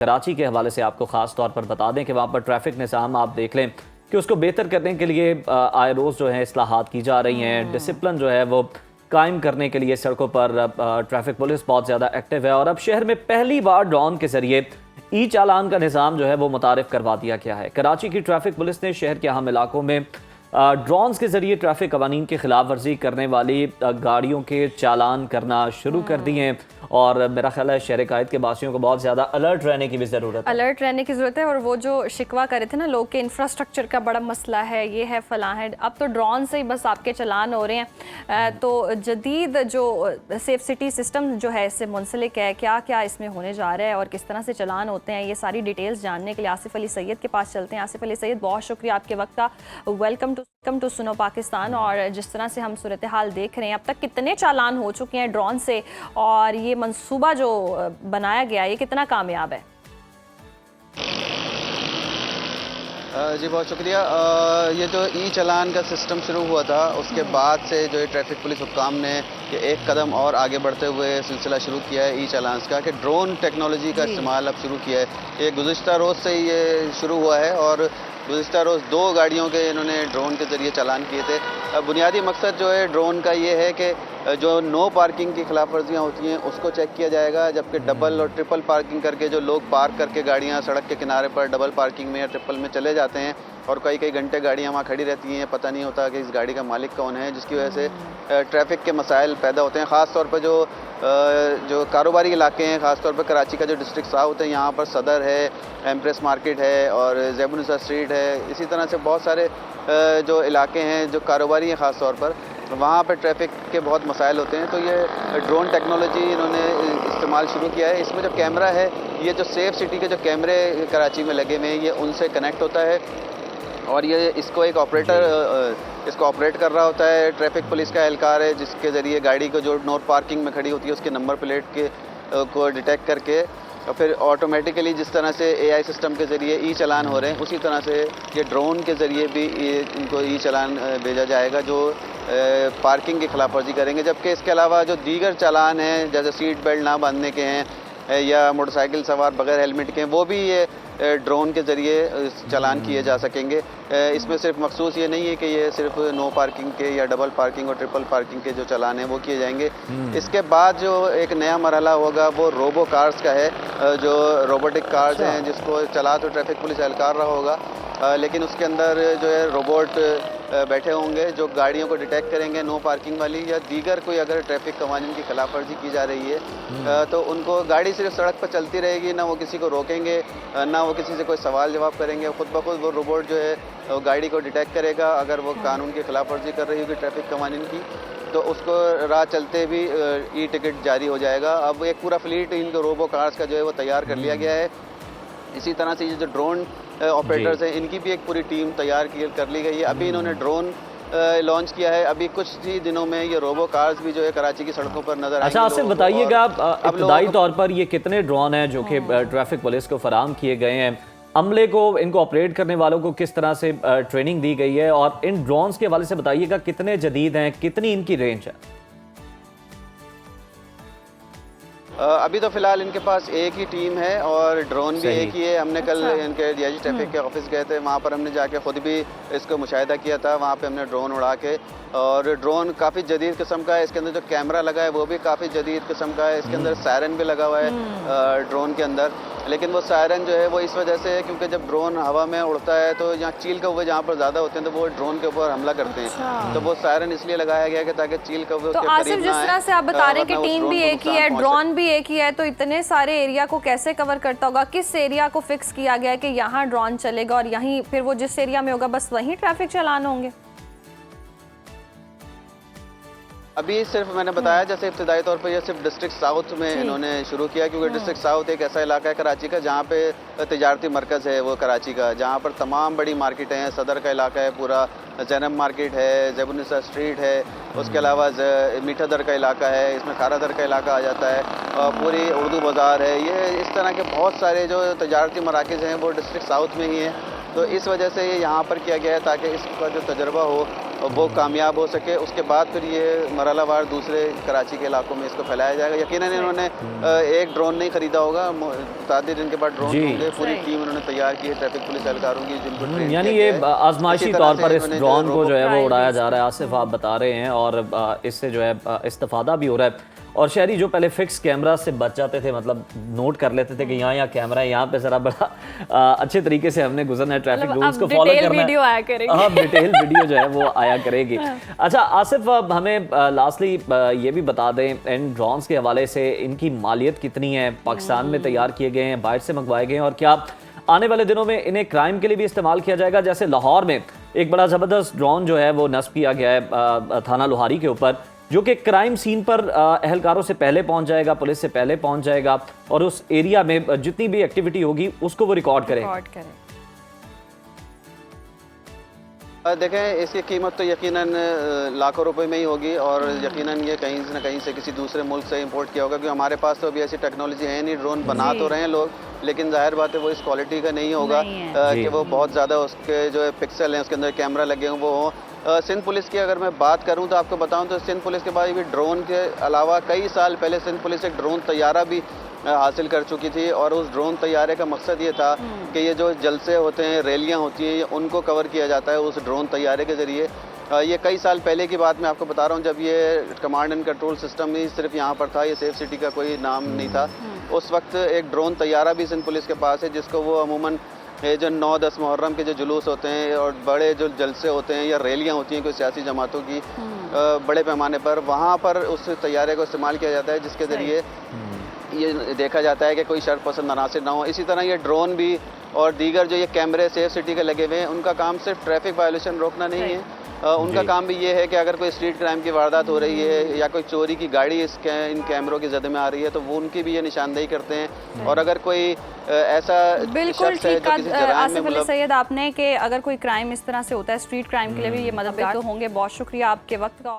कराची के हवाले से आपको ख़ास तौर पर बता दें कि वहाँ पर ट्रैफिक निज़ाम आप देख लें कि उसको बेहतर करने के लिए आए रोज़ जो है इस्लाहात की जा रही हैं। डिसिप्लिन जो है वो कायम करने के लिए सड़कों पर ट्रैफिक पुलिस बहुत ज़्यादा एक्टिव है और अब शहर में पहली बार ड्रोन के ज़रिए ई चालान का निज़ाम जो है वो मुतारिफ करवा दिया गया है। कराची की ट्रैफिक पुलिस ने शहर के अहम इलाकों में ड्रोन्स के ज़रिए ट्रैफिक कवानीन की खिलाफ वर्जी करने वाली गाड़ियों के चालान करना शुरू कर दिए हैं और मेरा ख्याल है शहर कायद के बासियों को बहुत ज़्यादा अलर्ट रहने की भी ज़रूरत है। अलर्ट रहने की ज़रूरत है। और वो जो शिकवा करे थे ना लोग के इंफ्रास्ट्रक्चर का बड़ा मसला है, ये है फलां है, अब तो ड्रोन से ही बस आपके चालान हो रहे हैं। तो जदीद जो सेफ सिटी सिस्टम जो है इससे मुंसलिक है, क्या क्या इसमें होने जा रहा है और किस तरह से चालान होते हैं, ये सारी डिटेल्स जानने के लिए आसिफ अली सैयद के पास चलते हैं। आसिफ अली सैयद, बहुत शुक्रिया आपके वक्त का। वेलकम टू सुनो पाकिस्तान। और जिस तरह से हम सूरत हाल देख रहे हैं, अब तक कितने चालान हो चुके हैं ड्रोन से और ये मंसूबा जो बनाया गया ये कितना कामयाब है? जी बहुत शुक्रिया। ये जो ई चालान का सिस्टम शुरू हुआ था उसके बाद से जो है ट्रैफिक पुलिस हुक्काम ने एक कदम और आगे बढ़ते हुए सिलसिला शुरू किया है ई चालान का, कि ड्रोन टेक्नोलॉजी का इस्तेमाल अब शुरू किया है। ये गुज़िश्ता रोज़ से ये शुरू हुआ है और गुज़िश्ता रोज़ 2 गाड़ियों के इन्होंने ड्रोन के ज़रिए चालान किए थे। बुनियादी मकसद जो है ड्रोन का ये है कि जो नो पार्किंग की खिलाफ वर्जियाँ होती हैं उसको चेक किया जाएगा, जबकि डबल और ट्रिपल पार्किंग करके जो लोग पार्क करके गाड़ियाँ सड़क के किनारे पर डबल पार्किंग में या ट्रिपल में चले जाते हैं और कई कई घंटे गाड़ियाँ वहाँ खड़ी रहती हैं, पता नहीं होता कि इस गाड़ी का मालिक कौन है, जिसकी वजह से ट्रैफिक के मसाइल पैदा होते हैं। ख़ास तौर पर जो कारोबारी इलाके हैं, ख़ास तौर पर कराची का जो डिस्ट्रिक्ट साउथ है, यहाँ पर सदर है, एम्प्रेस मार्केट है और ज़ैबुनिसा स्ट्रीट है, इसी तरह से बहुत सारे जो इलाके हैं जो कारोबारी हैं ख़ास तौर पर, वहाँ पर ट्रैफिक के बहुत मसाइल होते हैं। तो ये ड्रोन टेक्नोलॉजी इन्होंने इस्तेमाल शुरू किया है। इसमें जो कैमरा है, ये जो सेफ सिटी के जो कैमरे कराची में लगे हुए हैं, ये उनसे कनेक्ट होता है और ये इसको एक ऑपरेटर इसको ऑपरेट कर रहा होता है। ट्रैफिक पुलिस का एहलकार है जिसके ज़रिए गाड़ी को जो नो पार्किंग में खड़ी होती है उसके नंबर प्लेट के को डिटेक्ट करके और फिर ऑटोमेटिकली जिस तरह से एआई सिस्टम के ज़रिए ई चालान हो रहे हैं, उसी तरह से ये ड्रोन के ज़रिए भी इनको ई चालान भेजा जाएगा जो पार्किंग की खिलाफ वर्जी करेंगे। जबकि इसके अलावा जो दीगर चालान हैं, जैसे सीट बेल्ट ना बांधने के हैं या मोटरसाइकिल सवार बगैर हेलमेट के हैं, वो भी ये ड्रोन के ज़रिए चालान किए जा सकेंगे। इसमें सिर्फ मखसूस ये नहीं है कि ये सिर्फ नो पार्किंग के या डबल पार्किंग और ट्रिपल पार्किंग के जो चालान हैं वो किए जाएंगे। इसके बाद जो एक नया मरहला होगा वो रोबो कार्स का है, जो रोबोटिक कार्स हैं जिसको चला तो ट्रैफिक पुलिस एहलकार रहा होगा, लेकिन उसके अंदर जो है रोबोट बैठे होंगे जो गाड़ियों को डिटेक्ट करेंगे नो पार्किंग वाली या दीगर कोई अगर ट्रैफिक कवानीन की खिलाफ वर्जी की जा रही है तो उनको गाड़ी सिर्फ सड़क पर चलती रहेगी, ना वो किसी को रोकेंगे, ना वो किसी से कोई सवाल जवाब करेंगे। खुद ब खुद वो रोबोट जो है वो गाड़ी को डिटेक्ट करेगा अगर वो कानून की खिलाफ वर्जी कर रही होगी ट्रैफिक कवानीन की, तो उसको राह चलते भी ई टिकट जारी हो जाएगा। अब एक पूरा फ्लीट इनको रोबो कार्स का जो है वो तैयार कर लिया गया है। इसी तरह से ये जो ड्रोन ऑपरेटर्स हैं इनकी भी एक पूरी टीम तैयार कर ली गई है। अभी इन्होंने ड्रोन लॉन्च किया है, अभी कुछ ही दिनों में ये रोबो कार्स भी जो है कराची की सड़कों पर नजर आएंगे। अच्छा, आपसे बताइएगा इब्तदाई तौर पर ये कितने ड्रोन हैं जो कि ट्रैफिक पुलिस को फराहम किए गए हैं, अमले को इनको ऑपरेट करने वालों को किस तरह से ट्रेनिंग दी गई है और इन ड्रोन्स के हवाले से बताइएगा कितने जदीद हैं, कितनी इनकी रेंज है? अभी तो फ़िलहाल इनके पास एक ही टीम है और ड्रोन भी एक ही है। हमने कल इनके डीआईजी ट्रैफिक के ऑफिस गए थे, वहाँ पर हमने जाके ख़ुद भी इसको मुशाहिदा किया था। वहाँ पे हमने ड्रोन उड़ा के, और ड्रोन काफ़ी जदीद किस्म का है। इसके अंदर जो कैमरा लगा है वो भी काफ़ी जदीद किस्म का है। इसके अंदर सायरन भी लगा हुआ है ड्रोन के अंदर, लेकिन वो सायरन जो है वो इस वजह से है क्योंकि जब ड्रोन हवा में उड़ता है तो यहाँ चील कौवे जहाँ पर ज़्यादा होते हैं तो वो ड्रोन के ऊपर हमला करते हैं। तो वो सायरन इसलिए लगाया गया कि ताकि चील कौवे तो आसिफ, जिस तरह से आप बता रहे हैं कि टीम भी एक ही है, ड्रोन भी एक ही है, तो इतने सारे एरिया को कैसे कवर करता होगा? किस एरिया को फिक्स किया गया है कि यहाँ ड्रोन चलेगा और यहीं फिर वो जिस एरिया में होगा बस वहीं ट्रैफिक चालान होंगे? अभी सिर्फ मैंने बताया जैसे इब्तिदाई तौर पर ये सिर्फ डिस्ट्रिक्ट साउथ में इन्होंने शुरू किया, क्योंकि डिस्ट्रिक्ट साउथ एक ऐसा इलाका है कराची का जहाँ पे तिजारती मरकज़ है वो कराची का, जहाँ पर तमाम बड़ी मार्केटें हैं। सदर का इलाका है पूरा, जैनब मार्केट है, ज़ैबुनिसा स्ट्रीट है, उसके अलावा मीठा दर का इलाका है, इसमें खारा दर का इलाका आ जाता है, और पूरी उर्दू बाज़ार है। ये इस तरह के बहुत सारे जो तिजारती मराकज़ हैं वो डिस्ट्रिक्ट साउथ में ही हैं। तो इस वजह से ये यहाँ पर किया गया है ताकि इसका जो तजर्बा हो वो कामयाब हो सके। उसके बाद फिर ये मरहलावार दूसरे कराची के इलाकों में इसको फैलाया जाएगा। यकीनन इन्होंने एक ड्रोन नहीं खरीदा होगा, तादिर इनके पास ड्रोन होंगे, पूरी टीम उन्होंने तैयार की है ट्रैफिक पुलिस एहलकारों की, जिनको ट्रेन यानी ये आजमाइशी तौर पर इस ड्रोन को जो है वो उड़ाया जा रहा है, आसिफ आप बता रहे हैं, और इससे जो है इस्तेफादा भी हो रहा है। और शहरी जो पहले फिक्स कैमरा से बच जाते थे, मतलब नोट कर लेते थे कि यहाँ कैमरा है, यहाँ पे जरा बड़ा अच्छे तरीके से हमने गुजरना है, ट्रैफिक रूल्स को फॉलो करना है। वीडियो आया करेगी। हाँ, डिटेल वीडियो जो है वो आया करेगी। अच्छा आसिफ, हमें लास्टली ये भी बता दें, इन ड्रोन्स के हवाले से इनकी मालियत कितनी है, पाकिस्तान में तैयार किए गए हैं, बाहर से मंगवाए गए हैं, और क्या आने वाले दिनों में इन्हें क्राइम के लिए भी इस्तेमाल किया जाएगा? जैसे लाहौर में एक बड़ा ज़बरदस्त ड्रोन जो है वो नस्ब किया गया है थाना लोहारी के ऊपर, जो कि क्राइम सीन पर अहलकारों से पहले पहुंच जाएगा, पुलिस से पहले पहुंच जाएगा, और उस एरिया में जितनी भी एक्टिविटी होगी उसको वो रिकॉर्ड करेगा। देखें, इसकी कीमत तो यकीनन लाखों रुपए में ही होगी, और यकीनन ये कहीं ना कहीं से किसी दूसरे मुल्क से इंपोर्ट किया होगा, क्योंकि हमारे पास तो अभी ऐसी टेक्नोलॉजी है नहीं। ड्रोन बना तो रहे हैं लोग, लेकिन जाहिर बात है वो इस क्वालिटी का नहीं होगा कि वो बहुत ज़्यादा उसके जो पिक्सल हैं, उसके अंदर कैमरा लगे हों वो हों। सिंध पुलिस की अगर मैं बात करूं तो आपको बताऊं तो सिंध पुलिस के पास भी ड्रोन के अलावा कई साल पहले सिंध पुलिस एक ड्रोन तैयारा भी हासिल कर चुकी थी, और उस ड्रोन तैयारे का मकसद ये था कि ये जो जलसे होते हैं, रैलियां होती हैं, उनको कवर किया जाता है उस ड्रोन तैयारे के ज़रिए। ये कई साल पहले की बात मैं आपको बता रहा हूँ, जब ये कमांड एंड कंट्रोल सिस्टम ही सिर्फ यहाँ पर था, ये सेफ सिटी का कोई नाम नहीं था। उस वक्त एक ड्रोन तैयारा भी सिंध पुलिस के पास है, जिसको वो अमूमन ये जो 9-10 मुहर्रम के जो जुलूस होते हैं और बड़े जो जलसे होते हैं या रैलियां होती हैं कोई सियासी जमातों की बड़े पैमाने पर, वहाँ पर उस तैयारे को इस्तेमाल किया जाता है, जिसके ज़रिए ये देखा जाता है कि कोई शर्त पसंद अनासिर ना हो। इसी तरह ये ड्रोन भी और दीगर जो ये कैमरे सेफ सिटी के लगे हुए हैं, उनका काम सिर्फ ट्रैफिक वायलेशन रोकना नहीं है, उनका काम भी ये है कि अगर कोई स्ट्रीट क्राइम की वारदात हो रही है या कोई चोरी की गाड़ी इन कैमरों की जद में आ रही है, तो वो उनकी भी ये निशानदेही करते हैं। और अगर कोई ऐसा बिल्कुल ठीक आसिफ अली सैयद आपने कि अगर कोई क्राइम इस तरह से होता है, स्ट्रीट क्राइम के लिए भी ये मददगार तो होंगे। बहुत शुक्रिया आपके वक्त का।